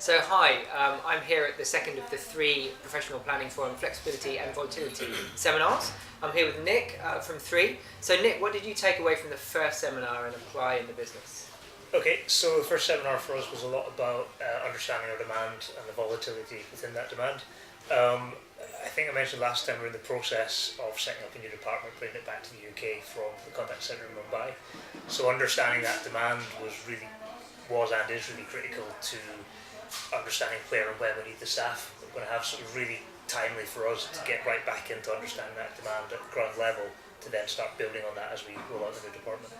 So hi, I'm here at the second of the 3 Professional Planning Forum Flexibility and Volatility seminars. I'm here with Nick from 3. So Nick, what did you take away from the first seminar and apply in the business? Okay, so the first seminar for us was a lot about understanding our demand and the volatility within that demand. I think I mentioned last time we're in the process of setting up a new department, bringing it back to the UK from the contact centre in Mumbai. So understanding that demand was and is really critical to understanding where and when we need the staff. We're going to have something really timely for us to get right back into understanding that demand at the ground level to then start building on that as we roll out the new department.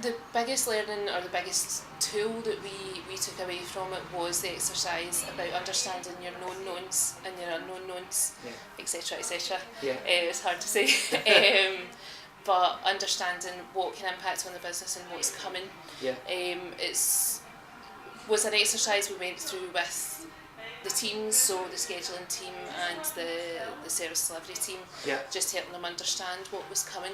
The biggest learning or the biggest tool that we took away from it was the exercise about understanding your known knowns and your unknown knowns, etc. etc. It's hard to say. But understanding what can impact on the business and what's coming. Was an exercise we went through with the teams, so the scheduling team and the service delivery team, just helping them understand what was coming.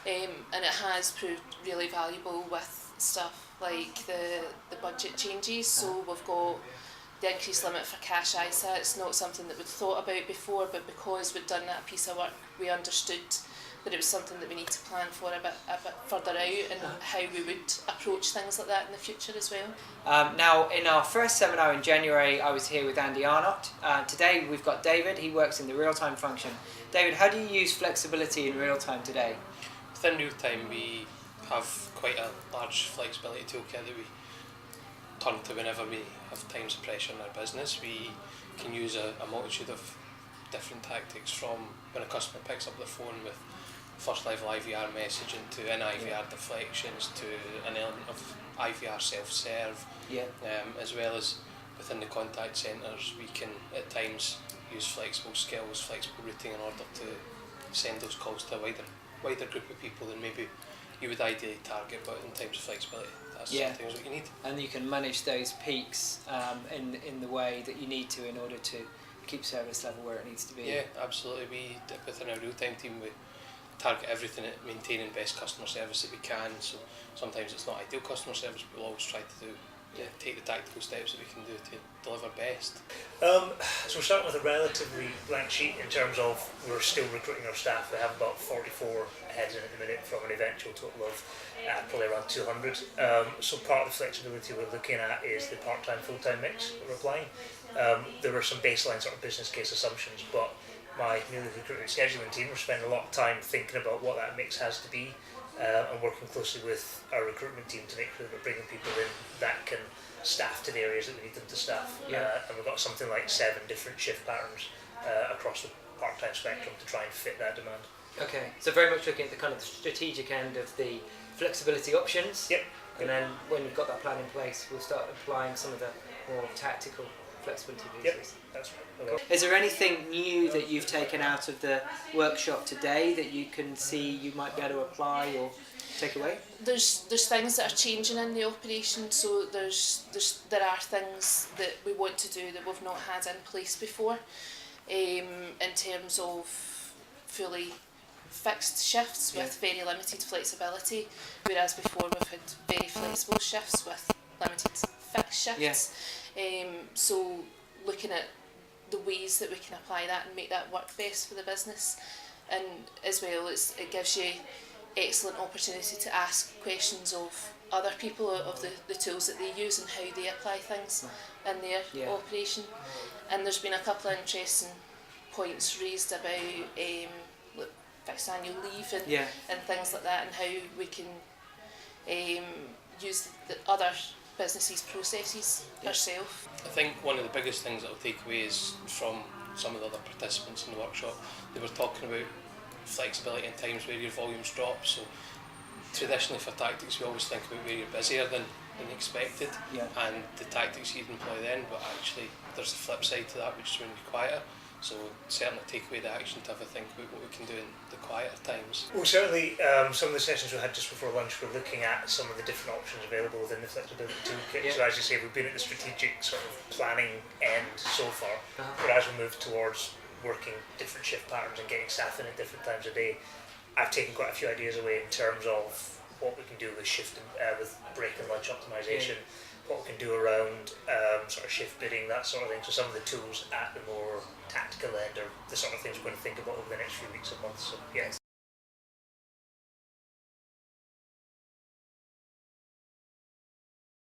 And it has proved really valuable with stuff like the budget changes. So we've got the increased limit for cash ISA. It's not something that we'd thought about before, but because we'd done that piece of work, we understood that it was something that we need to plan for a bit further out and how we would approach things like that in the future as well. Now, in our first seminar in January, I was here with Andy Arnott. Today we've got David. He works in the real-time function. David, how do you use flexibility in real-time today? Within real time, we have quite a large flexibility toolkit that we turn to whenever we have times of pressure in our business. We can use a multitude of different tactics, from when a customer picks up the phone with first level IVR messaging to in-IVR deflections to an element of IVR self-serve, as well as within the contact centres we can at times use flexible skills, flexible routing in order to send those calls to a wider group of people than maybe you would ideally target, but in times of flexibility that's something that you need. And you can manage those peaks in the way that you need to in order to keep service level where it needs to be. Yeah, absolutely. We, within our real-time team, we target everything at maintaining best customer service that we can. So sometimes it's not ideal customer service, but we'll always try to take the tactical steps that we can do to deliver best. So we're starting with a relatively blank sheet in terms of we're still recruiting our staff. We have about 44 heads in at the minute from an eventual total of probably around 200. So part of the flexibility we're looking at is the part-time, full-time mix that we're applying. There were some baseline sort of business case assumptions, but my newly recruited scheduling team are spending a lot of time thinking about what that mix has to be, and working closely with our recruitment team to make sure that we're bringing people in that can staff to the areas that we need them to staff. And we've got something like 7 different shift patterns across the part-time spectrum to try and fit that demand. Okay, so very much looking at the kind of strategic end of the flexibility options. And then when you've got that plan in place, we'll start applying some of the more tactical flexibility pieces. That's right. Is there anything new that you've taken out of the workshop today that you can see you might be able to apply or take away? There's things that are changing in the operation, so there are things that we want to do that we've not had in place before, in terms of fully fixed shifts with very limited flexibility, whereas before we've had very flexible shifts with limited fixed shifts. So looking at the ways that we can apply that and make that work best for the business, and as well it gives you excellent opportunity to ask questions of other people of the tools that they use and how they apply things in their operation. And there's been a couple of interesting points raised about fixed annual leave and things like that, and how we can use the other businesses' processes ourselves. I think one of the biggest things that I'll take away is from some of the other participants in the workshop, they were talking about flexibility in times where your volumes drop. So traditionally for tactics we always think about where you're busier than expected and the tactics you'd employ then, but actually there's a flip side to that, which is when you're quieter. So certainly take away the action to have a think about what we can do in the quieter times. Well, certainly some of the sessions we had just before lunch were looking at some of the different options available within the flexibility toolkit. So as you say, we've been at the strategic sort of planning end so far, but as we move towards working different shift patterns and getting staff in at different times of day, I've taken quite a few ideas away in terms of what we can do with shift with break and lunch optimisation, what we can do around sort of shift bidding, that sort of thing. So some of the tools at the more tactical end are the sort of things we're going to think about over the next few weeks and months. So yeah.